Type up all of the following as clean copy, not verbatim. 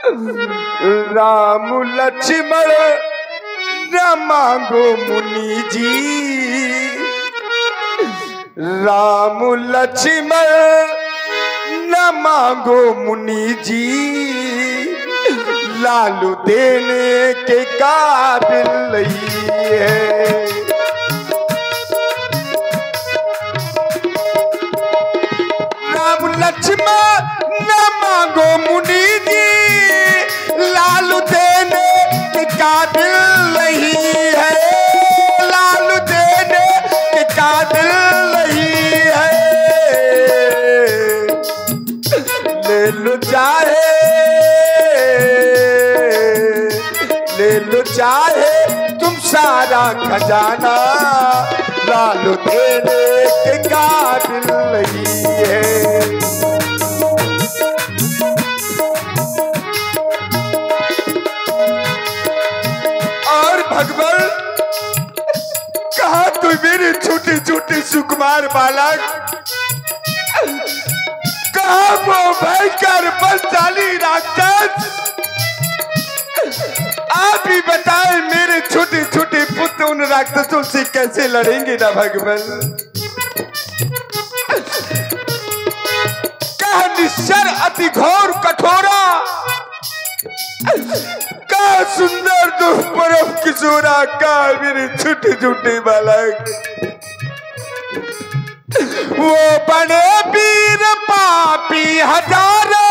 राम लक्ष्मण न मांगो मुनि जी, राम लक्ष्मण न मांगो मुनि जी, लालू देने के काबिल नहीं है। राम लक्ष्मण न मांगो मुनि जी, लालू देने के काबिल नहीं है, लालू देने के काबिल नहीं है। ले लो चाहे, ले लो चाहे तुम सारा खजाना, लालू देने के काबिल नहीं है। और भगवान कहा तू मेरे छोटे छोटे सुकुमार बालक, कहा वो भयंकर बलशाली राक्षस, आप ही बताएं मेरे छोटे छोटे पुत्र उन राक्षसों से कैसे लड़ेंगे ना भगवान। कहा निश्चर अति घोर कठोरा, कहा सुंदर दुष्परम किशोरा, कहा मेरे छोटे छोटे बालक, वो बड़े वीर पापी हजारे,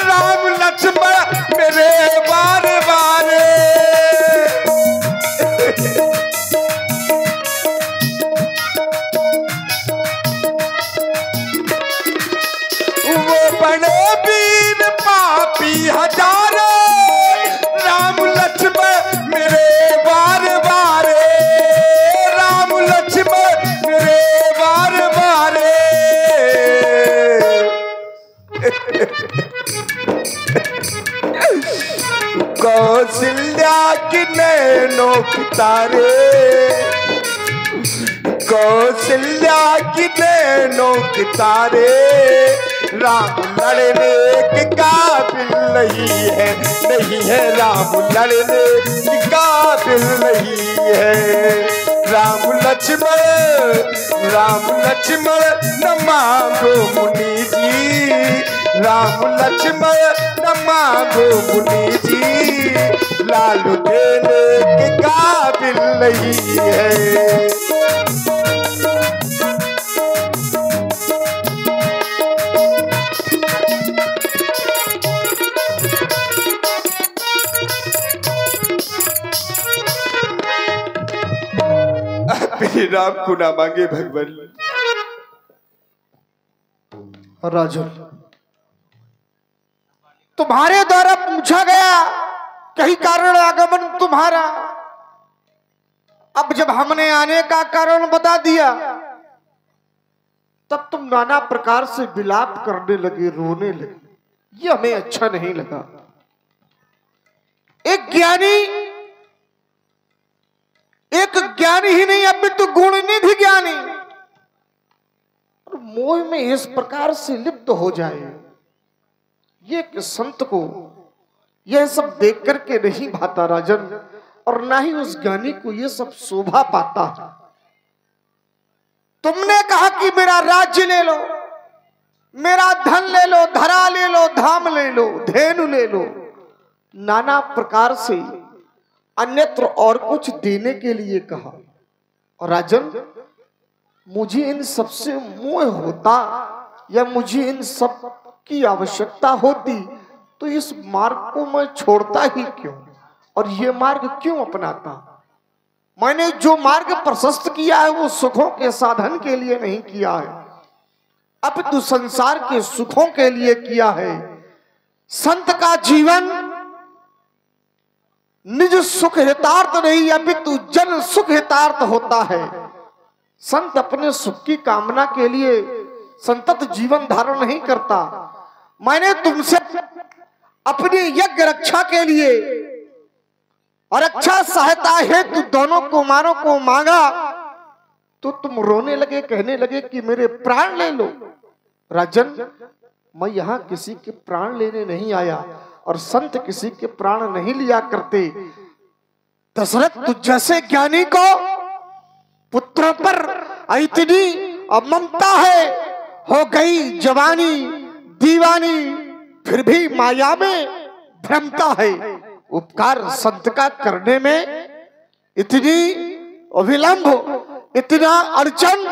राम लक्ष्मण मेरे बार बार, वो बड़े वीर पापी हजारे, राम लक्ष्मण मेरे बार बार, राम लक्ष्मण मेरे बार बार। कौशल्या की नैनों की तारे, कौशल्या की नैनों की तारे, राम लड़ने के काबिल नहीं है, नहीं है राम लड़ने के काबिल नहीं है। राम लक्ष्मण, राम लक्ष्मण न मांगो मुनि जी, राम लक्ष्मण न मांगो मुनि जी, लालू देने के काबिल नहीं है। राम को ना मांगे भगवान। राजन, तुम्हारे द्वारा पूछा गया कहीं कारण आगमन तुम्हारा, अब जब हमने आने का कारण बता दिया तब तुम नाना प्रकार से विलाप करने लगे, रोने लगे। ये हमें अच्छा नहीं लगा। एक ज्ञानी ही नहीं, अब तो गुणनिधि ज्ञानी और मोह में इस प्रकार से लिप्त हो जाए, ये कि संत को यह सब देख करके नहीं भाता राजन, और ना ही उस ज्ञानी को ये सब शोभा पाता। तुमने कहा कि मेरा राज्य ले लो, मेरा धन ले लो, धरा ले लो, धाम ले लो, धेनु ले लो, नाना प्रकार से अन्यत्र और कुछ देने के लिए कहा। और राजन, मुझे इन सबसे मोह होता या मुझे इन सब की आवश्यकता होती तो इस मार्ग को मैं छोड़ता ही क्यों, और ये मार्ग क्यों अपनाता। मैंने जो मार्ग प्रशस्त किया है वो सुखों के साधन के लिए नहीं किया है, अपितु संसार के सुखों के लिए किया है। संत का जीवन निज सुख हितार्थ नहीं अपितु जन सुख हितार्थ होता है। संत अपने सुख की कामना के लिए संतत जीवन धारण नहीं करता। मैंने तुमसे अपनी यज्ञ रक्षा के लिए और रक्षा सहायता हेतु दोनों कुमारों को मांगा तो तुम रोने लगे, कहने लगे कि मेरे प्राण ले लो। राजन, मैं यहाँ किसी के प्राण लेने नहीं आया, और संत किसी के प्राण नहीं लिया करते। दशरथ तुझ जैसे ज्ञानी को पुत्रों पर इतनी ममता है, हो गई जवानी दीवानी, फिर भी माया में भ्रमता है। उपकार संत का करने में इतनी अविलंब, इतना अड़चन,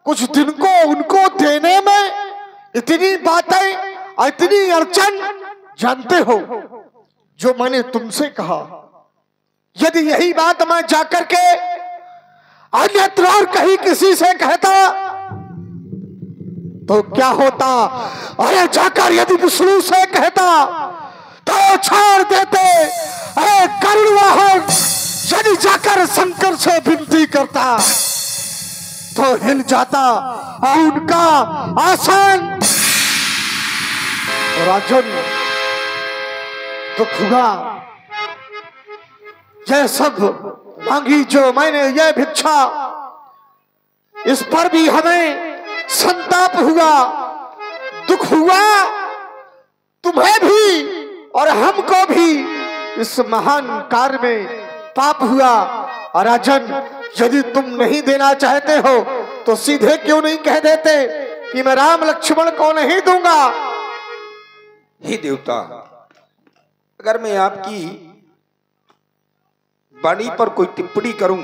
कुछ दिन को उनको देने में इतनी बातें, इतनी अड़चन। जानते हो जो मैंने तुमसे कहा, यदि यही बात मैं जाकर के अन्यत्र और कहीं किसी से कहता तो क्या होता? अरे जाकर यदि विष्णु से कहता तो छोड़ देते। अरे करुणावाहन यदि जाकर शंकर से विनती करता तो हिल जाता और उनका आसन। राजन दुख हुआ, यह सब मांगी जो मैंने यह भिक्षा, इस पर भी हमें संताप हुआ, दुख हुआ। तुम्हें भी और हमको भी इस महान कार्य में पाप हुआ। और राजन यदि तुम नहीं देना चाहते हो तो सीधे क्यों नहीं कह देते कि मैं राम लक्ष्मण को नहीं दूंगा? हे देवता, अगर मैं आपकी वाणी पर कोई टिप्पणी करूं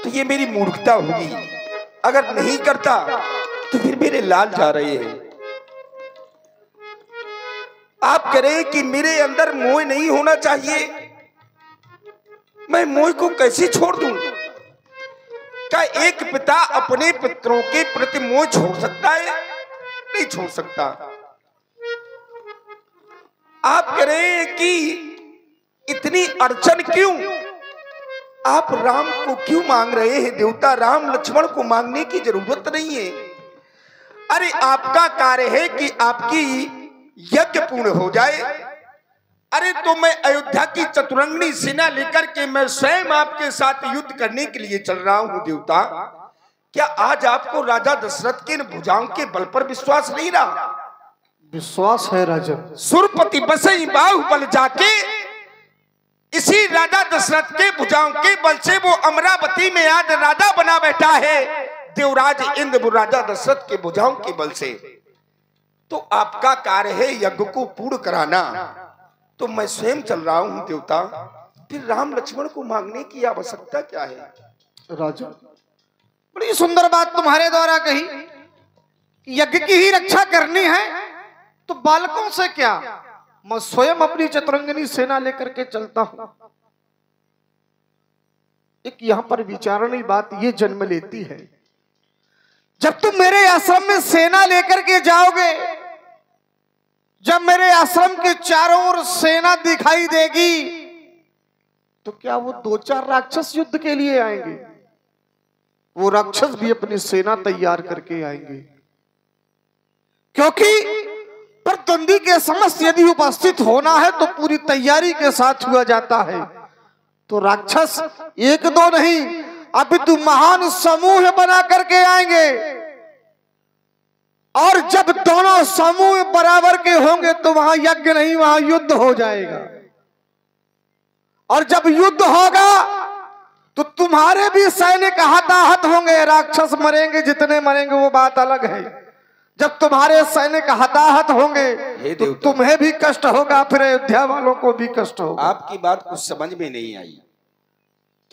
तो ये मेरी मूर्खता होगी। अगर नहीं करता तो फिर मेरे लाल जा रहे हैं। आप कह रहे हैं कि मेरे अंदर मोह नहीं होना चाहिए, मैं मोह को कैसे छोड़ दूं? क्या एक पिता अपने पुत्रों के प्रति मोह छोड़ सकता है? नहीं छोड़ सकता। आप कह रहे हैं कि इतनी अड़चन क्यों? आप राम को क्यों मांग रहे हैं देवता? राम लक्ष्मण को मांगने की जरूरत नहीं है। अरे आपका कार्य है कि आपकी यज्ञ पूर्ण हो जाए। अरे तो मैं अयोध्या की चतुरंगनी सेना लेकर के मैं स्वयं आपके साथ युद्ध करने के लिए चल रहा हूं देवता। क्या आज आपको राजा दशरथ के भुजाओं के बल पर विश्वास नहीं रहा? विश्वास है राजन। सुरपति बसई बाहुबल जाके इसी राजा दशरथ के भुजाओं के बल से वो अमरावती में आज राजा बना बैठा है। देवराज इंद्र राजा दशरथ के भुजाओं के बल से। तो आपका कार्य है यज्ञ को पूर्ण कराना, तो मैं स्वयं चल रहा हूं देवता। फिर राम लक्ष्मण को मांगने की आवश्यकता क्या है? राजा बड़ी सुंदर बात तुम्हारे द्वारा कही। यज्ञ की ही रक्षा करनी है तो बालकों से क्या, मैं स्वयं अपनी चतुरंगनी सेना लेकर के चलता हूं। एक यहां पर विचारणी बात ये जन्म लेती है, जब तुम मेरे आश्रम में सेना लेकर के जाओगे, जब मेरे आश्रम के चारों ओर सेना दिखाई देगी, तो क्या वो 2-4 राक्षस युद्ध के लिए आएंगे? वो राक्षस भी अपनी सेना तैयार करके आएंगे, क्योंकि प्रतिद्वंदी के समस्त यदि उपस्थित होना है तो पूरी तैयारी के साथ हुआ जाता है। तो राक्षस 1-2 नहीं, अभी तो महान समूह बना करके आएंगे। और जब दोनों समूह बराबर के होंगे तो वहां यज्ञ नहीं, वहां युद्ध हो जाएगा। और जब युद्ध होगा तो तुम्हारे भी सैनिक हताहत होंगे, राक्षस मरेंगे, जितने मरेंगे वो बात अलग है। जब तुम्हारे सैनिक हताहत होंगे तो तुम्हें भी कष्ट होगा, फिर अयोध्या वालों को भी कष्ट होगा। आपकी बात कुछ समझ में नहीं आई।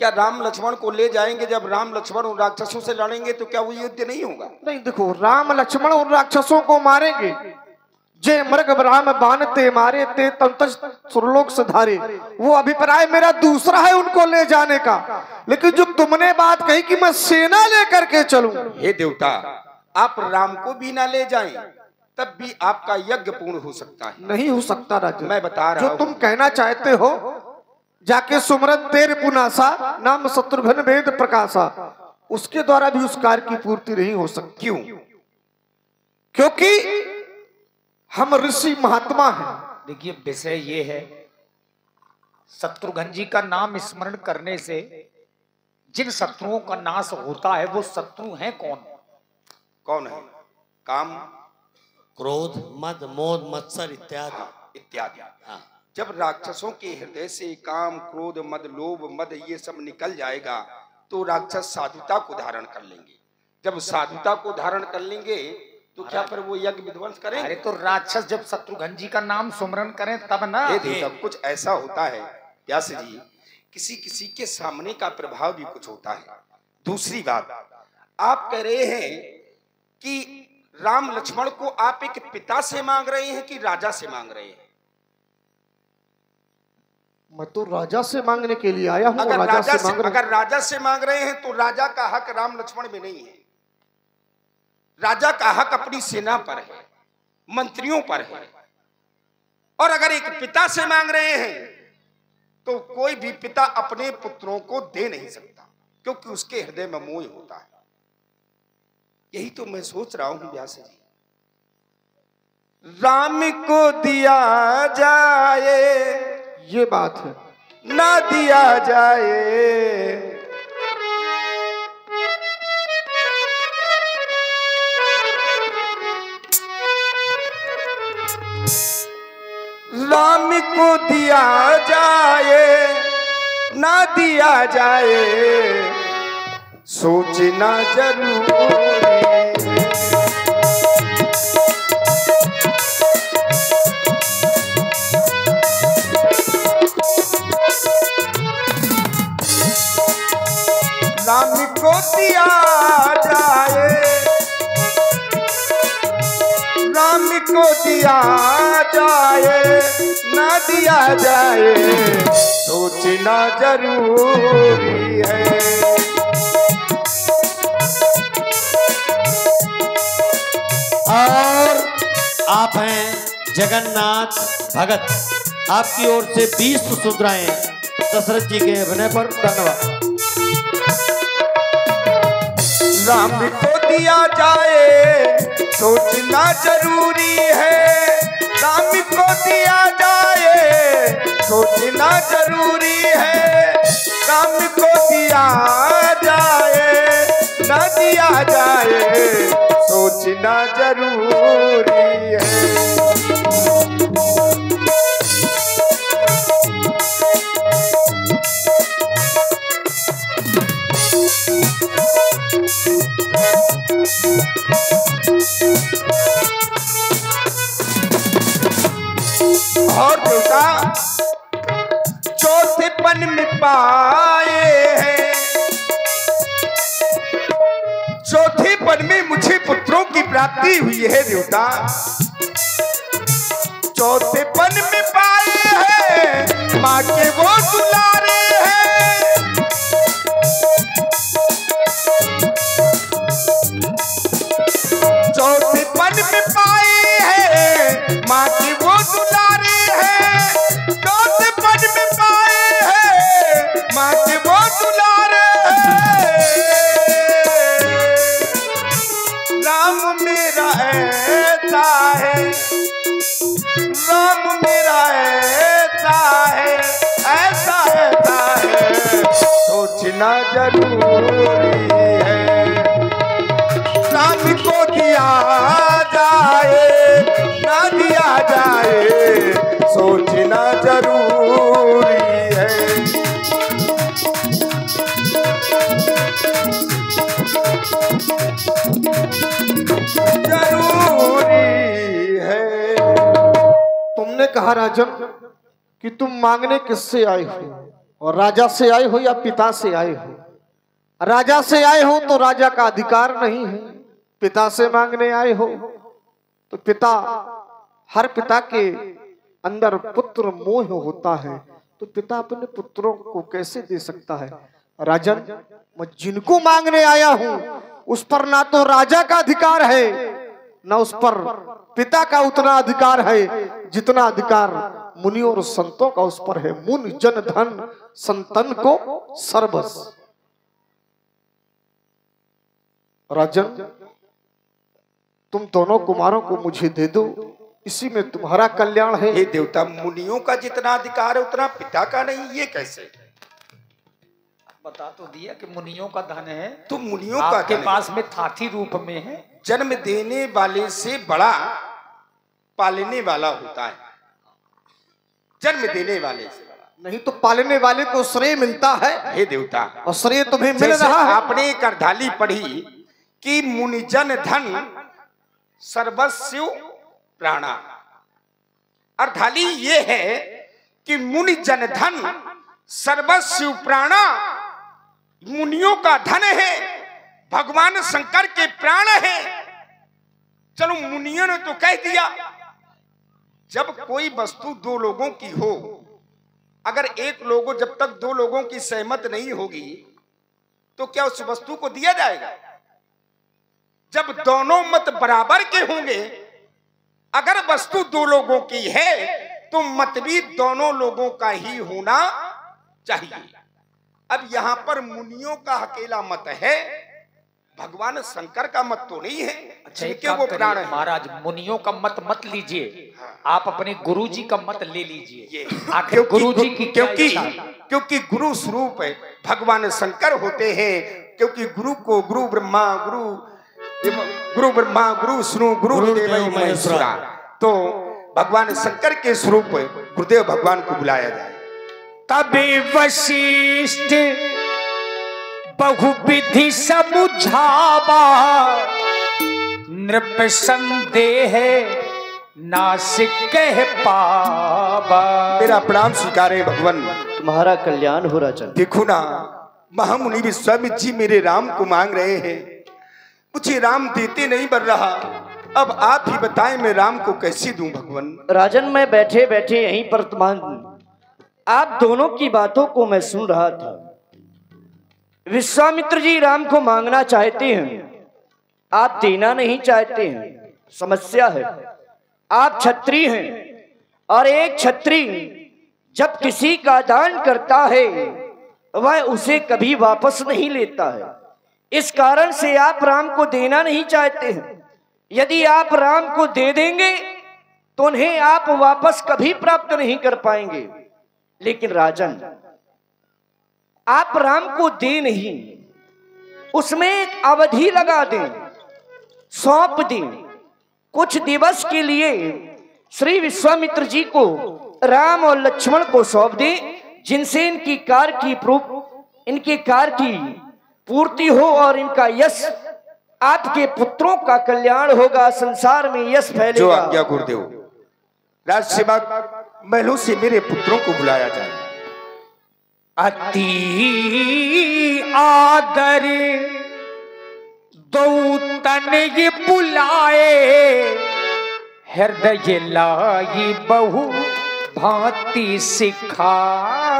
क्या राम लक्ष्मण को ले जाएंगे, जब राम लक्ष्मण उन राक्षसों से लड़ेंगे तो क्या वो युद्ध नहीं होगा? नहीं, देखो, राम लक्ष्मण उन राक्षसों को मारेंगे। जे मृग राम बानते मारे ते तंतज सुरलोक से धारे, वो अभिप्राय मेरा दूसरा है उनको ले जाने का। लेकिन जो तुमने बात कही कि मैं सेना लेकर के चलूं, हे देवता, आप राम को भी ना ले जाएं तब भी आपका यज्ञ पूर्ण हो सकता है। नहीं हो सकता राजा, मैं बता रहा हूं। जो तुम कहना चाहते हो, जाके सुमरन तेर पुनासा नाम शत्रुघ्न वेद प्रकाशा, उसके द्वारा भी उस कार्य की पूर्ति नहीं हो सकती। क्यों? क्योंकि हम ऋषि महात्मा हैं। देखिए, विषय ये है, शत्रुघ्न जी का नाम स्मरण करने से जिन शत्रुओं का नाश होता है वो शत्रु हैं कौन? कौन है? काम, क्रोध, मद, मोद, मत्सर इत्यादि। इत्यादि। हाँ। जब राक्षसों के हृदय से काम, क्रोध, मद, लोभ, मद ये सब निकल जाएगा तो राक्षस साधुता को धारण कर लेंगे। जब साधुता को धारण कर लेंगे तो क्या फिर वो यज्ञ विध्वंस करेंगे? अरे तो राक्षस जब शत्रुघ्न जी का नाम सुमरन करें तब ना। ये देखो कुछ ऐसा होता है व्यास जी, किसी किसी के सामने का प्रभाव भी कुछ होता है। दूसरी बात, आप कह रहे हैं कि राम लक्ष्मण को आप एक पिता से मांग रहे हैं कि राजा से मांग रहे हैं? मैं तो राजा से मांगने के लिए आया हूँ। अगर अगर राजा से मांग रहे हैं तो राजा का हक राम लक्ष्मण में नहीं है। राजा का हक अपनी सेना पर है, मंत्रियों पर है। और अगर एक पिता से मांग रहे हैं तो कोई भी पिता अपने पुत्रों को दे नहीं सकता, क्योंकि उसके हृदय में मोह होता है। यही तो मैं सोच रहा हूं व्यास जी, राम को दिया जाए, ये बात है, ना दिया जाए। राम को दिया जाए, ना दिया जाए, सोचना जरूरी। राम को दिया जाए, राम को दिया जाए, ना दिया जाए, सोचना जरूरी है। और आप हैं जगन्नाथ भगत, आपकी ओर से 20 सुधराएं दशरथ जी के अभिनय पर। धन्यवाद। राम को दिया जाए, सोचना जरूरी है। राम को दिया जाए, सोचना जरूरी है। राम को दिया जाए, ना दिया जाए, सोचना जरूरी है। और देवता चौथे पन में पाए हैं, चौथे पन में मुझे पुत्रों की प्राप्ति हुई है देवता। चौथे पन में पाए हैं, माँ के वो दुलारे हैं। चौथे पन में पाए हैं, माँ के वो दुलारे हैं। चौथे पन में पाए हैं, माँ के वो दुलारे हैं। राम मेरा ऐसा है, राम मेरा ऐसा है, ऐसा है, सोचना जरूरी है। राम को दिया जाए, ना दिया जाए, सोचना जरूरी है। जरूरी है। तुमने कहा राजन कि तुम मांगने किससे आए हो, और राजा से आए हो या पिता से आए हो? राजा से आए हो तो राजा का अधिकार नहीं है, पिता से मांगने आए हो तो पिता, हर पिता के अंदर पुत्र मोह होता है, तो पिता अपने पुत्रों को कैसे दे सकता है? राजन, मैं जिनको मांगने आया हूं उस पर ना तो राजा का अधिकार है, ना उस पर पिता का उतना अधिकार है जितना अधिकार मुनियों और संतों का उस पर है। मुनि जन धन संतन को सर्वस। राजन, तुम दोनों कुमारों को मुझे दे दो, इसी में तुम्हारा कल्याण है। हे देवता, मुनियों का जितना अधिकार है उतना पिता का नहीं, ये कैसे? बता तो दिया कि मुनियों का धन है, तो मुनियों का आपके धन है। पास में थाथी रूप में है। जन्म देने वाले से बड़ा पालने वाला होता है, जन्म देने वाले से। नहीं तो पालने वाले को श्रेय मिलता है। हे देवता, और श्रेय तुम्हें मिल जैसे रहा है। आपने एक अर्धाली पढ़ी कि मुनिजन धन सर्वस्व प्राणा। अर्धाली ये है कि मुनिजन धन सर्वस्व प्राणा, मुनियों का धन है, भगवान शंकर के प्राण है। चलो मुनियों ने तो कह दिया, जब कोई वस्तु दो लोगों की हो, अगर एक लोगों जब तक दो लोगों की सहमत नहीं होगी तो क्या उस वस्तु को दिया जाएगा? जब दोनों मत बराबर के होंगे, अगर वस्तु दो लोगों की है तो मत भी दोनों लोगों का ही होना चाहिए। अब यहां पर मुनियों का अकेला मत है, भगवान शंकर का मत तो नहीं है। जिनके वो प्राण है। महाराज मुनियों का मत मत लीजिए, आप अपने गुरुजी का मत ले लीजिए। क्योंकि गुरुजी की क्योंकि गुरु स्वरूप है भगवान शंकर होते हैं। क्योंकि गुरु को गुरु ब्रह्मा गुरु विष्णु गुरु देव महेश्वरा, तो भगवान शंकर के स्वरूप गुरुदेव भगवान को बुलाया जाए। तबे वशिष्ठ बहुविधि समुझावा, नृप संदेह नासिक कह पावा। मेरा प्रणाम स्वीकारे भगवान, तुम्हारा कल्याण हो राजन। देखो ना, महामुनि विश्वामित्र जी मेरे राम को मांग रहे हैं, मुझे राम देते नहीं बन रहा। अब आप ही बताएं मैं राम को कैसे दूं भगवान। राजन मैं बैठे बैठे यहीं पर आप दोनों की बातों को मैं सुन रहा था। विश्वामित्र जी राम को मांगना चाहते हैं, आप देना नहीं चाहते हैं। समस्या है, आप क्षत्रिय हैं और एक क्षत्रिय जब किसी का दान करता है वह उसे कभी वापस नहीं लेता है। इस कारण से आप राम को देना नहीं चाहते हैं। यदि आप राम को दे देंगे तो उन्हें आप वापस कभी प्राप्त नहीं कर पाएंगे। लेकिन राजन, आप राम को दे नहीं, उसमें एक अवधि लगा दें, सौंप दें। कुछ दिवस के लिए श्री विश्वामित्र जी को राम और लक्ष्मण को सौंप दें, जिनसे इनके कार्य की पूर्ति हो और इनका यश, आपके पुत्रों का कल्याण होगा, संसार में यश फैलेगा। जो आज्ञा गुरुदेव। राज सेवक महलों से मेरे पुत्रों को बुलाया जाए। अति आदर दो तन ये बुलाए, हृदय लाई बहु भांति सिखाए।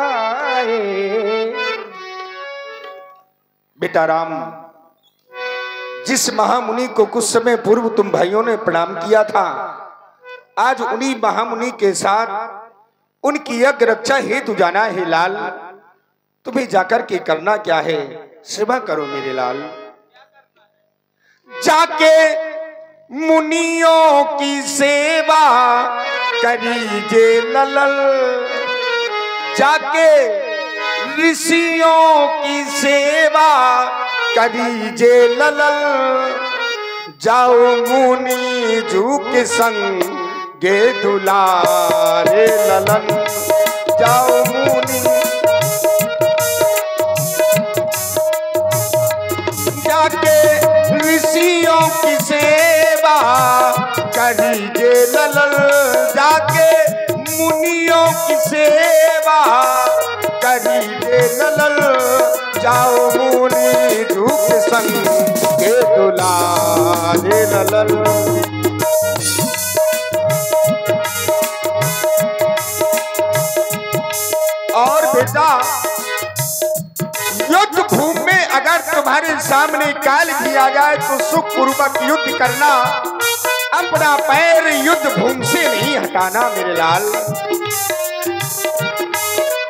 बेटा राम, जिस महामुनि को कुछ समय पूर्व तुम भाइयों ने प्रणाम किया था, आज उन्हीं महामुनि के साथ उनकी यज्ञ रक्षा हेतु जाना है लाल। तुम्हें जाकर के करना क्या है? सेवा करो मेरे लाल। जाके मुनियों की सेवा करीजे ललल, जाके ऋषियों की सेवा करीजे ललल। जाओ मुनि जू के संग गे दुलारे ललन। जाओ मुनि जाके ऋषियों की सेवा करीजे ललन। जाके मुनियों की सेवा करीजे ललन। जाओ मुनि जू के संग गे दुलारे ललन। और बेटा, युद्ध भूमि में अगर तुम्हारे सामने काल भी आ जाए तो सुख पूर्वक युद्ध करना, अपना पैर युद्ध भूमि से नहीं हटाना मेरे लाल।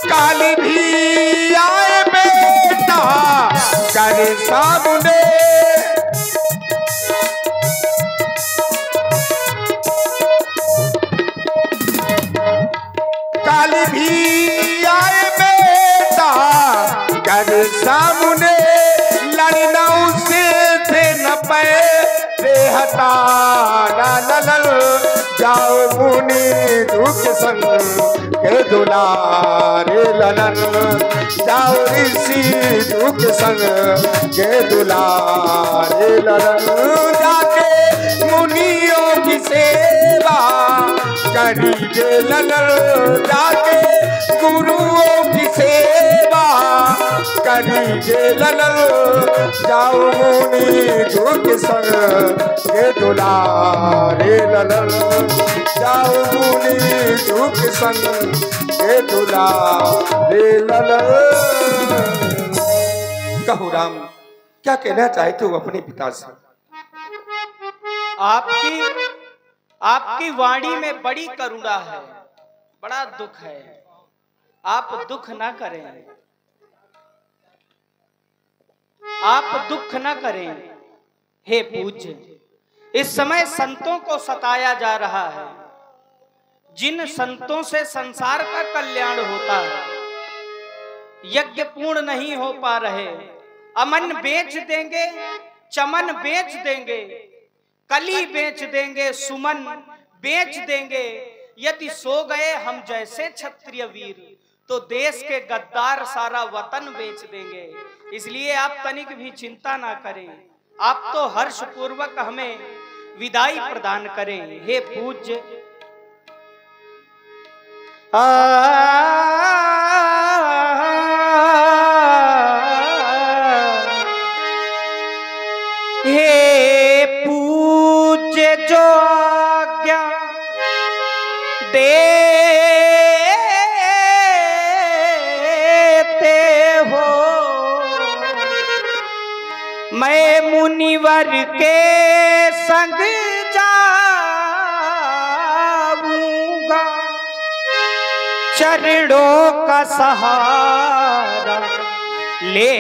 काल भी आए बेटा करे सामने, काल भी आए बेटा कर सामने। लड़ना उसे थे न पे हटाना ललल। जाओ मुनि दुख संग के दुलारे ललन, जाओ ऋषि दुख संग के दुलारे ललन। जाके मुनियों की सेवा करीजे ललन, जाके गुरुओं की सेवा करीजे ललन, जाओ मुनि दुख संग के दुलारे ललन, जाओ मुनि दुख संग के दुलारे ललन। कहो राम, क्या कहना चाहते हो अपने पिता से? आपकी वाणी में बड़ी करुणा है, बड़ा दुख है। आप दुख ना करें, आप दुख ना करें। हे पूज्य, इस समय संतों को सताया जा रहा है। जिन संतों से संसार का कल्याण होता है, यज्ञ पूर्ण नहीं हो पा रहे। अमन बेच देंगे, चमन बेच देंगे, कली बेच देंगे, सुमन बेच देंगे। यदि सो गए हम जैसे क्षत्रिय वीर, तो देश के गद्दार सारा वतन बेच देंगे। इसलिए आप तनिक भी चिंता ना करें, आप तो हर्ष पूर्वक हमें विदाई प्रदान करें। हे पूज्य, हे पूज्य जो आज्ञा देते हो, मैं मुनिवर के संग जाऊंगा, चरणों का सहारा ले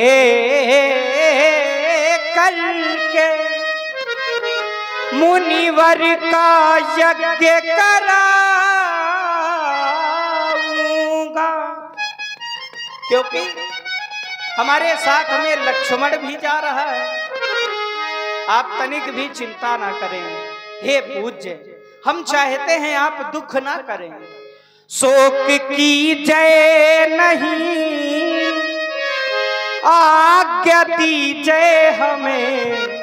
करके मुनिवर का यज्ञ कराऊंगा। क्योंकि हमारे साथ में लक्ष्मण भी जा रहा है। आप तनिक भी चिंता ना करें। हे पूज्य, हम चाहते हैं आप दुख ना करें। शोक की जय नहीं, आज्ञा दीजिए हमें।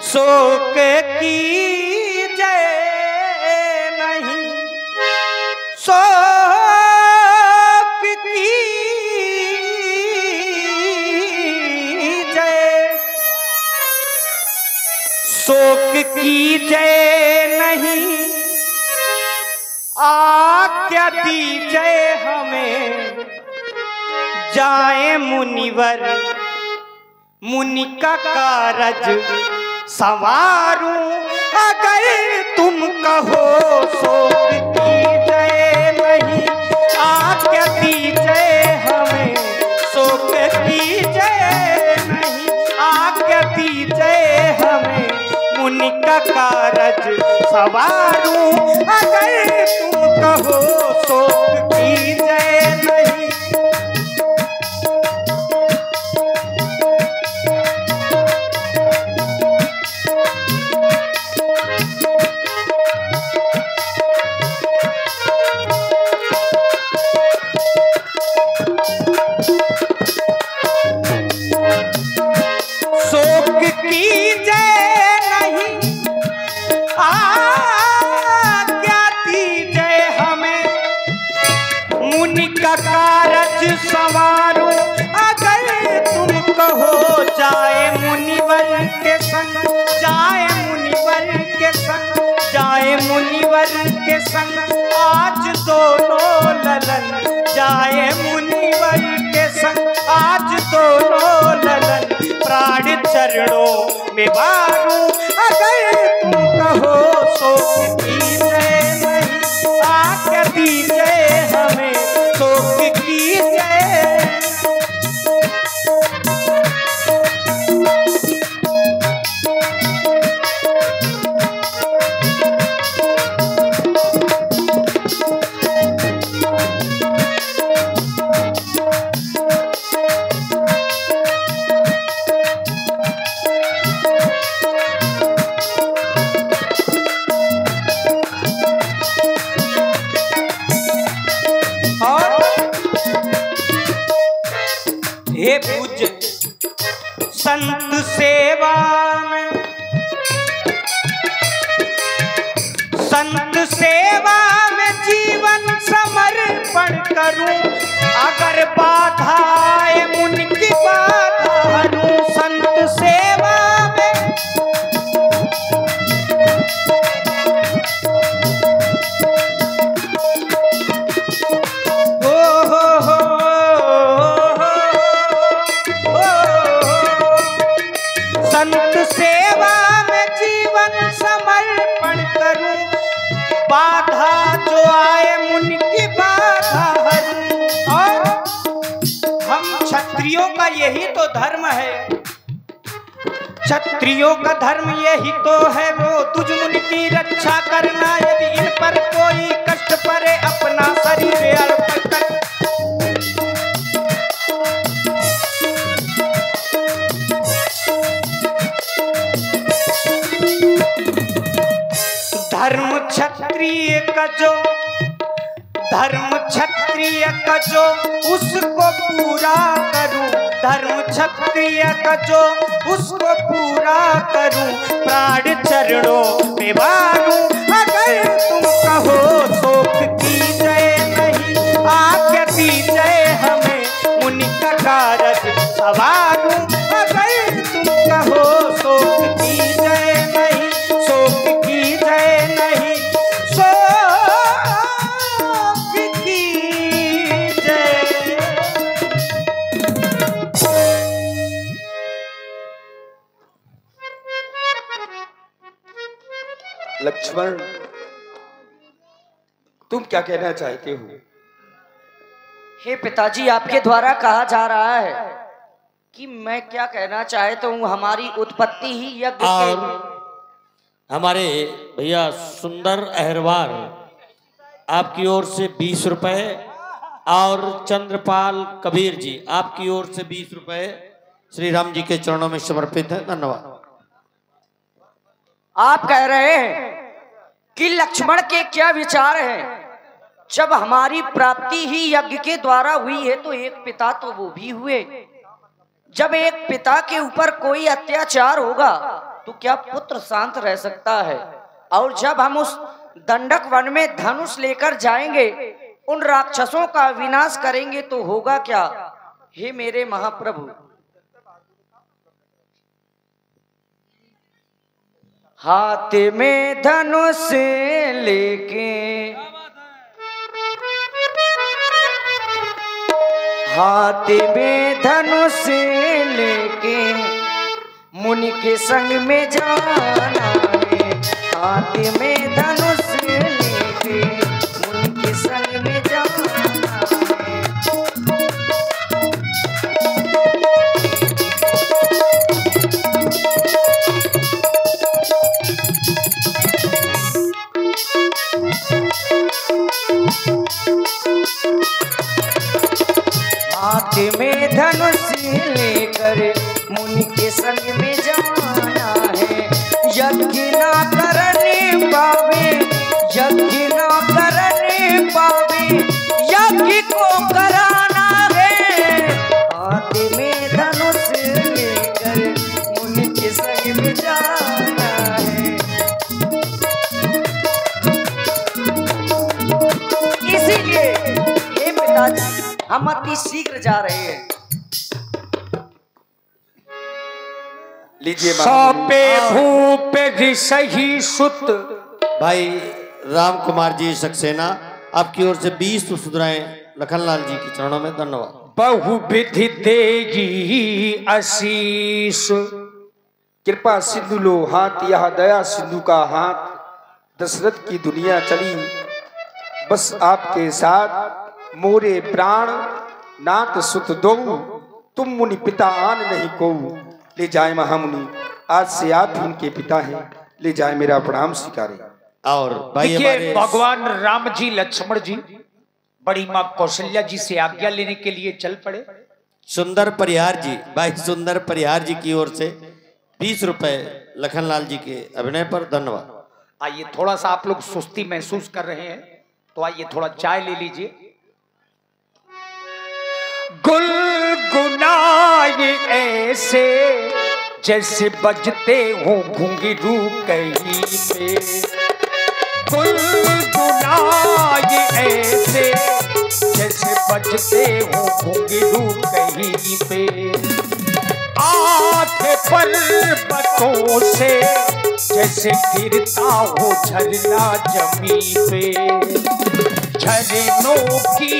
शोक की जय नहीं, शोक की जय, शोक की जय नहीं, आज्ञा दीजिए हमें। जाए मुनिवर मुनि का कारज संवारूं, अगर तुम कहो शोक की जय नहीं, आज्ञा दीजिए हमें। शोक की जय नहीं, आज्ञा दीजिए हमें। मुनि का कारज संवारूं, अगर तुम कहो शोक की जय नहीं। सवारो अगर तुम कहो, जाए मुनिवर के संग, जाए मुनिवर के संग, जाए मुनिवर के संग। आज दोनों ललन जाए मुनिवर के संग, आज दोनों ललन प्राण चरणों में वारूं, अगर तुम कहो शोक की जय नहीं, आज्ञा दीजिए हमें। शोक की जय हे पूज्य संत सेवा में, संत सेवा में जीवन समर्पण करूं, अगर बाधा आए मुनि की बाधा हरूं। संत सेवा में संत सेवा में जीवन समर्पण करूं, बाधा जो आए मुनि की बाधा हरूं। और हम क्षत्रियों का यही तो धर्म है, क्षत्रियों का धर्म यही तो है, वो तुझ मुनि की रक्षा करना। यदि इन पर कोई कष्ट पड़े अपना शरीर अर्पण कर। धर्म क्षत्रिय का जो, धर्म क्षत्रिय का जो उसको पूरा करूं, धर्म क्षत्रिय का जो उसको पूरा करूं, प्राण चरणों में वारूं। अगर तुम कहो शोक की जय नहीं, आज्ञा दीजिए हमें मुनि का कारज सवारूं। अगर तुम कहो शोक की जय नहीं, शोक की जय नहीं, शोक की जय। लक्ष्मण, तुम क्या कहना चाहते हो? हे पिताजी, आपके द्वारा कहा जा रहा है कि मैं क्या कहना चाहता हूँ। हमारी उत्पत्ति ही यज्ञ और के। हमारे भैया सुंदर अहरवार आपकी ओर से 20 रुपए, और चंद्रपाल कबीर जी आपकी ओर से 20 रुपए श्री राम जी के चरणों में समर्पित है। धन्यवाद। आप कह रहे हैं कि लक्ष्मण के क्या विचार हैं? जब हमारी प्राप्ति ही यज्ञ के द्वारा हुई है तो एक पिता तो वो भी हुए। जब एक पिता के ऊपर कोई अत्याचार होगा तो क्या पुत्र शांत रह सकता है? और जब हम उस दंडक वन में धनुष लेकर जाएंगे, उन राक्षसों का विनाश करेंगे तो होगा क्या? हे मेरे महाप्रभु, हाथ में धनुष लेके, हाथ में धनुष लेके मुनि के संग में जाना है। हाथ में धनुष लेके मुनि के संग में जाना है। हाथ में धनुष लेकर मुनि के संग में जाना है। यज्ञ ना करने पावे, यज्ञ ना करने पावे, यज्ञ को कराना है। हाथ में धनुष लेकर मुनि के संग में जाना है। इसीलिए हे पिताजी, हम अति शीघ्र जा रहे हैं। लीजिए सौंपे भूप ऋषि सुत। भाई राम कुमार जी सक्सेना आपकी ओर से 20 सुधराएं लखनलाल जी के चरणों में। धन्यवाद। बहुविधि देगी आशीष। कृपा सिंधु लो हाथ, यह दया सिंधु का हाथ। दशरथ की दुनिया चली बस आपके साथ, मोरे प्राण नाथ सुत दो, तुम मुनि पिता आन नहीं को। ले जाए महामुनि, आज से आप ही इनके पिता हैं, ले जाए मेरा प्रणाम स्वीकारें। और भाई देखिए, हमारे भगवान राम जी लक्ष्मण जी बड़ी माँ कौशल्या जी से आज्ञा लेने के लिए चल पड़े। सुंदर परिहार जी, भाई सुंदर परिहार जी की ओर से 20 रुपए लखनलाल जी के अभिनय पर। धन्यवाद। आइए, थोड़ा सा आप लोग सुस्ती महसूस कर रहे हैं तो आइए थोड़ा चाय ले लीजिए। गुल गुनगुनाए ऐसे जैसे बजते हो घुंघरू कहीं पे, गुनगुनाए ऐसे जैसे बजते हो घुंघरू कहीं पे। आंखें पर्वतों से जैसे गिरता हो झरना जमीन पे, झरनों की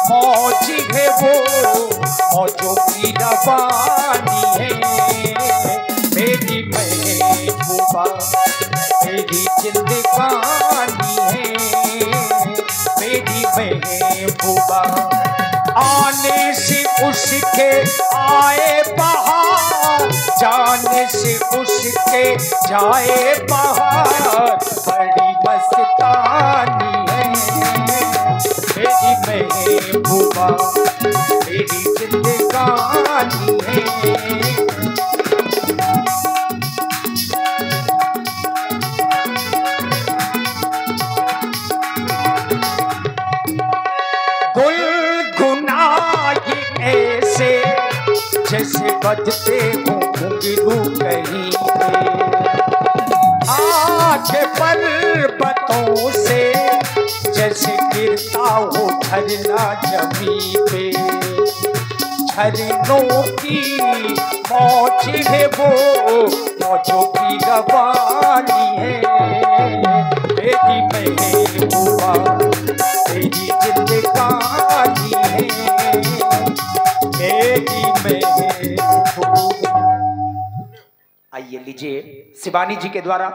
मौज है वो, मौजों की रवानी है। मेरी महबूबा मेरी जिंदगानी है, मेरी महबूबा। आने से उसके आए बहार, जाने से उसके जाए बहार, बड़ी मस्तानी है मेरी महबूबा मेरी जिंदगानी है। गुनगुनाए ऐसे जैसे बजते हो घुंघरू कहीं पे, आंखें पर्वतों से जैसे गिरता हो झरना जमीन पे, झरनों की मौज है वो, मौजों की रवानी है मेरी महबूबा मेरी जिंदगानी है मेरी महबूबा। आइए लीजिए शिवानी जी के द्वारा